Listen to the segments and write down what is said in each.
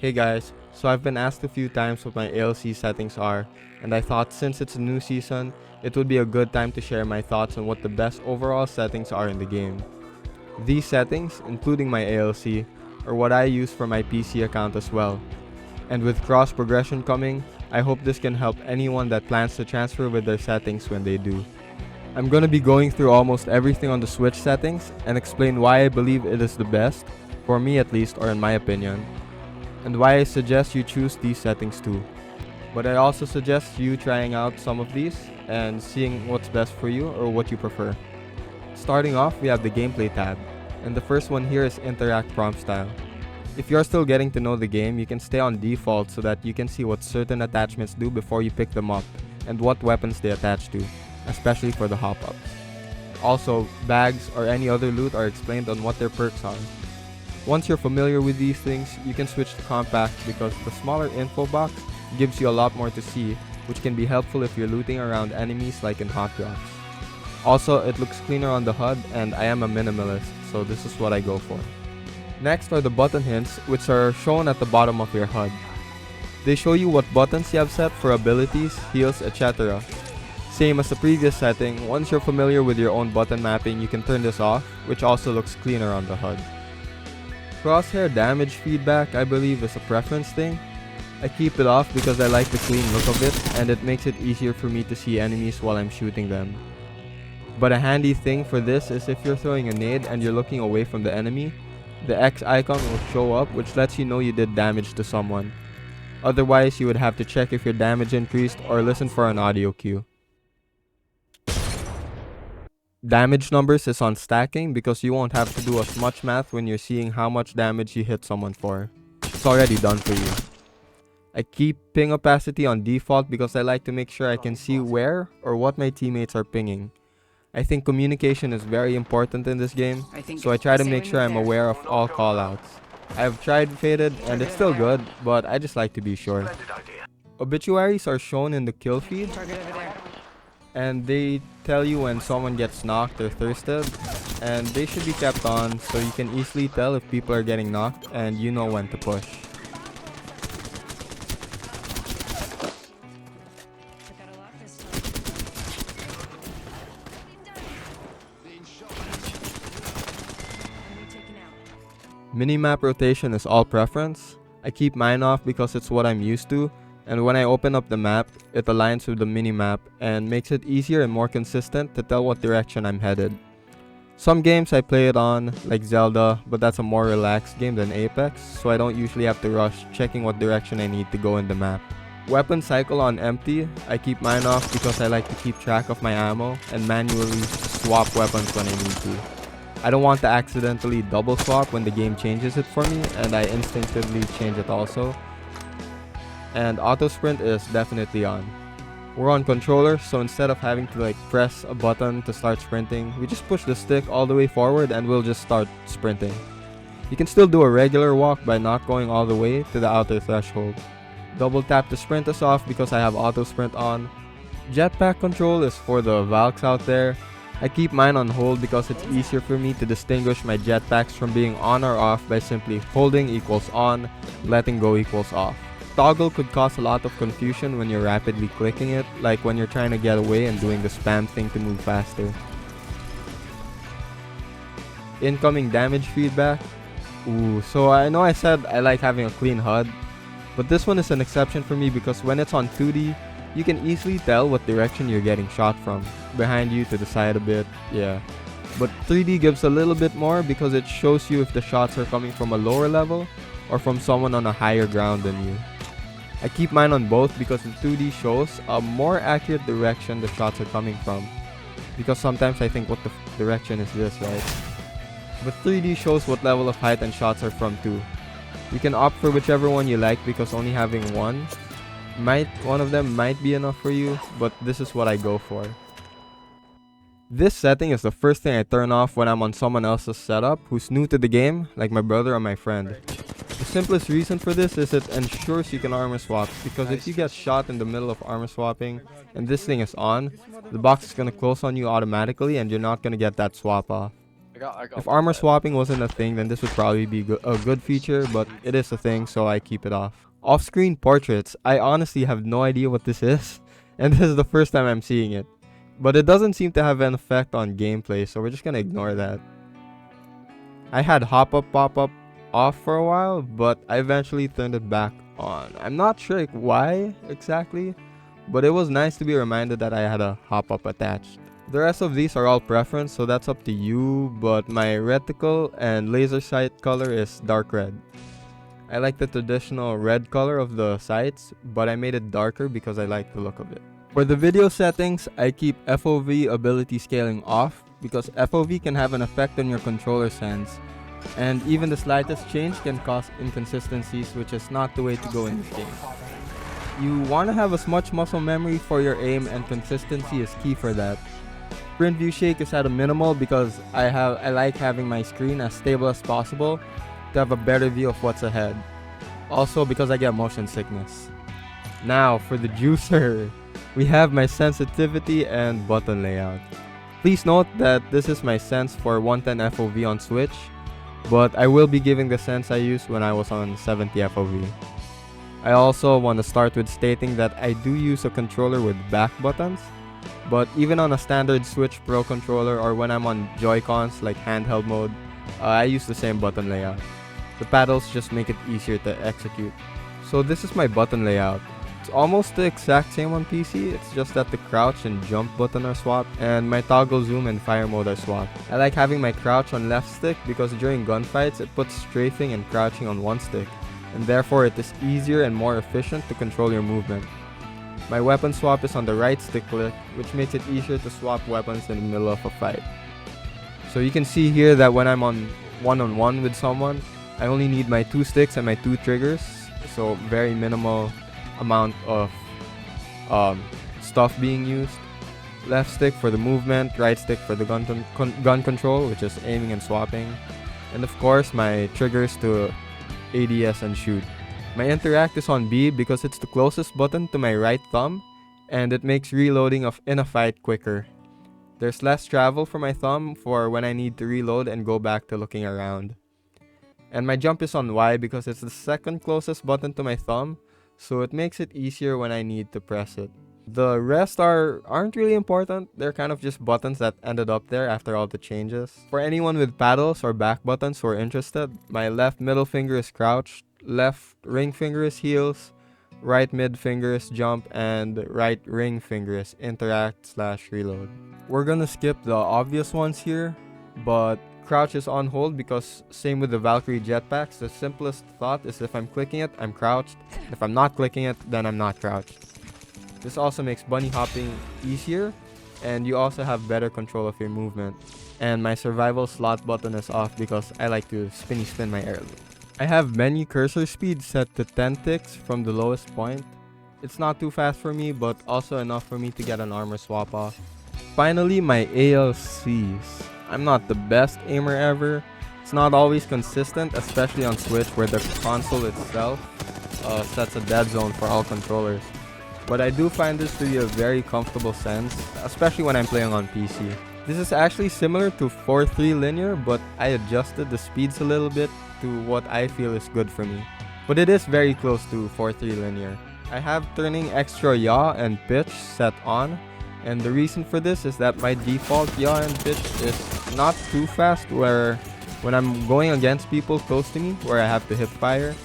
Hey guys, so I've been asked a few times what my ALC settings are, and I thought since it's a new season, it would be a good time to share my thoughts on what the best overall settings are in the game. These settings, including my ALC, are what I use for my PC account as well. And with cross progression coming, I hope this can help anyone that plans to transfer with their settings when they do. I'm gonna be going through almost everything on the Switch settings and explain why I believe it is the best, for me at least or in my opinion, and why I suggest you choose these settings too. But I also suggest you trying out some of these and seeing what's best for you or what you prefer. Starting off, we have the gameplay tab, and the first one here is interact prompt style. If you're still getting to know the game, you can stay on default so that you can see what certain attachments do before you pick them up and what weapons they attach to, especially for the hop-ups. Also, bags or any other loot are explained on what their perks are. Once you're familiar with these things, you can switch to compact because the smaller info box gives you a lot more to see, which can be helpful if you're looting around enemies like in hot drops. Also, it looks cleaner on the HUD, and I am a minimalist, so this is what I go for. Next are the button hints, which are shown at the bottom of your HUD. They show you what buttons you have set for abilities, heals, etc. Same as the previous setting, once you're familiar with your own button mapping, you can turn this off, which also looks cleaner on the HUD. Crosshair damage feedback, I believe, is a preference thing. I keep it off because I like the clean look of it, and it makes it easier for me to see enemies while I'm shooting them. But a handy thing for this is if you're throwing a nade and you're looking away from the enemy, the X icon will show up, which lets you know you did damage to someone. Otherwise, you would have to check if your damage increased or listen for an audio cue. Damage numbers is on stacking because you won't have to do as much math when you're seeing how much damage you hit someone for. It's already done for you. I keep ping opacity on default because I like to make sure I can see where or what my teammates are pinging. I think communication is very important in this game, so I try to make sure I'm aware of all callouts. I have tried Faded and it's still good, but I just like to be sure. Obituaries are shown in the kill feed, and they tell you when someone gets knocked or thirsted, and they should be kept on so you can easily tell if people are getting knocked and you know when to push. Minimap rotation is all preference. I keep mine off because it's what I'm used to, and when I open up the map, it aligns with the minimap and makes it easier and more consistent to tell what direction I'm headed. Some games I play it on, like Zelda, but that's a more relaxed game than Apex, so I don't usually have to rush checking what direction I need to go in the map. Weapon cycle on empty, I keep mine off because I like to keep track of my ammo and manually swap weapons when I need to. I don't want to accidentally double swap when the game changes it for me, and I instinctively change it also. And auto sprint is definitely on. We're on controller, so instead of having to press a button to start sprinting, we just push the stick all the way forward and we'll just start sprinting. You can still do a regular walk by not going all the way to the outer threshold. Double tap to sprint is off because I have auto sprint on. Jetpack control is for the Valks out there. I keep mine on hold because it's easier for me to distinguish my jetpacks from being on or off by simply holding equals on, letting go equals off. Toggle could cause a lot of confusion when you're rapidly clicking it, like when you're trying to get away and doing the spam thing to move faster. Incoming damage feedback. So I know I said I like having a clean HUD, but this one is an exception for me because when it's on 2D, you can easily tell what direction you're getting shot from. Behind you, to the side a bit, yeah. But 3D gives a little bit more because it shows you if the shots are coming from a lower level or from someone on a higher ground than you. I keep mine on both because the 2D shows a more accurate direction the shots are coming from. Because sometimes I think what the direction is this, right? But 3D shows what level of height and shots are from too. You can opt for whichever one you like because only having one of them might be enough for you, but this is what I go for. This setting is the first thing I turn off when I'm on someone else's setup who's new to the game, like my brother or my friend. The simplest reason for this is it ensures you can armor swap, because if you get shot in the middle of armor swapping and this thing is on, the box is gonna close on you automatically and you're not gonna get that swap off. If armor swapping wasn't a thing, then this would probably be a good feature, but it is a thing, so I keep it off. Off-screen portraits. I honestly have no idea what this is, and this is the first time I'm seeing it. But it doesn't seem to have an effect on gameplay, so we're just gonna ignore that. I had hop-up, pop-up off for a while, but I eventually turned it back on. I'm not sure why exactly, but it was nice to be reminded that I had a hop-up attached. The rest of these are all preference, so that's up to you, but my reticle and laser sight color is dark red. I like the traditional red color of the sights, but I made it darker because I like the look of it. For the video settings, I keep FOV ability scaling off because FOV can have an effect on your controller sense, and even the slightest change can cause inconsistencies, which is not the way to go in this game. You want to have as much muscle memory for your aim, and consistency is key for that. Sprint view shake is at a minimal because I like having my screen as stable as possible to have a better view of what's ahead. Also because I get motion sickness. Now for the juicer, we have my sensitivity and button layout. Please note that this is my sense for 110 FOV on Switch, but I will be giving the sense I used when I was on 70 FOV. I also want to start with stating that I do use a controller with back buttons, but even on a standard Switch Pro controller or when I'm on Joy-Cons like handheld mode, I use the same button layout. The paddles just make it easier to execute. So this is my button layout. It's almost the exact same on PC, it's just that the crouch and jump button are swapped, and my toggle zoom and fire mode are swapped. I like having my crouch on left stick because during gunfights it puts strafing and crouching on one stick, and therefore it is easier and more efficient to control your movement. My weapon swap is on the right stick click, which makes it easier to swap weapons in the middle of a fight. So you can see here that when I'm on one-on-one with someone, I only need my 2 sticks and my 2 triggers, so very minimal amount of stuff being used. Left stick for the movement, right stick for the gun control, which is aiming and swapping, and of course my triggers to ADS and shoot. My interact is on B because it's the closest button to my right thumb, and it makes reloading in a fight quicker. There's less travel for my thumb for when I need to reload and go back to looking around. And my jump is on Y because it's the second closest button to my thumb, so it makes it easier when I need to press it. The rest aren't really important, they're kind of just buttons that ended up there after all the changes. For anyone with paddles or back buttons who are interested, my left middle finger is crouch, left ring finger is heals, right mid finger is jump, and right ring finger is interact/reload. We're gonna skip the obvious ones here, but crouch is on hold because same with the Valkyrie jetpacks, the simplest thought is if I'm clicking it, I'm crouched. If I'm not clicking it, then I'm not crouched. This also makes bunny hopping easier, and you also have better control of your movement. And my survival slot button is off because I like to spin my air loop. I have menu cursor speed set to 10 ticks from the lowest point. It's not too fast for me, but also enough for me to get an armor swap off. Finally, my ALCs. I'm not the best aimer ever. It's not always consistent, especially on Switch where the console itself sets a dead zone for all controllers. But I do find this to be a very comfortable sense, especially when I'm playing on PC. This is actually similar to 4-3 linear, but I adjusted the speeds a little bit to what I feel is good for me. But it is very close to 4-3 linear. I have turning extra yaw and pitch set on, and the reason for this is that my default yaw and pitch is not too fast where when I'm going against people close to me where I have to hip fire.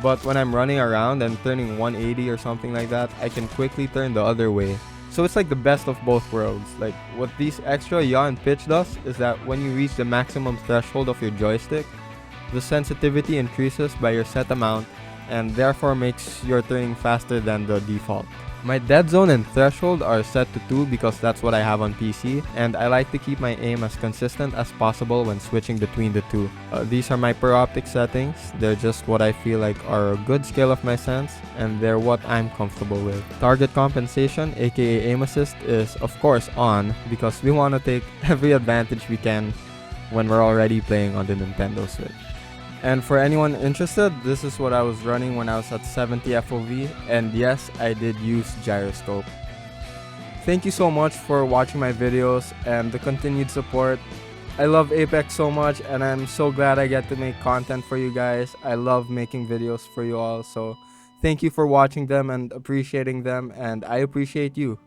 But when I'm running around and turning 180 or something like that, I can quickly turn the other way. So it's like the best of both worlds. Like what these extra yaw and pitch does is that when you reach the maximum threshold of your joystick, the sensitivity increases by your set amount and therefore makes your turning faster than the default. My dead zone and threshold are set to 2 because that's what I have on PC, and I like to keep my aim as consistent as possible when switching between the two. These are my per optic settings. They're just what I feel like are a good scale of my sense, and they're what I'm comfortable with. Target compensation, aka aim assist, is of course on because we want to take every advantage we can when we're already playing on the Nintendo Switch. And for anyone interested, this is what I was running when I was at 70 FOV, and yes, I did use gyroscope. Thank you so much for watching my videos and the continued support. I love Apex so much, and I'm so glad I get to make content for you guys. I love making videos for you all, so thank you for watching them and appreciating them, and I appreciate you.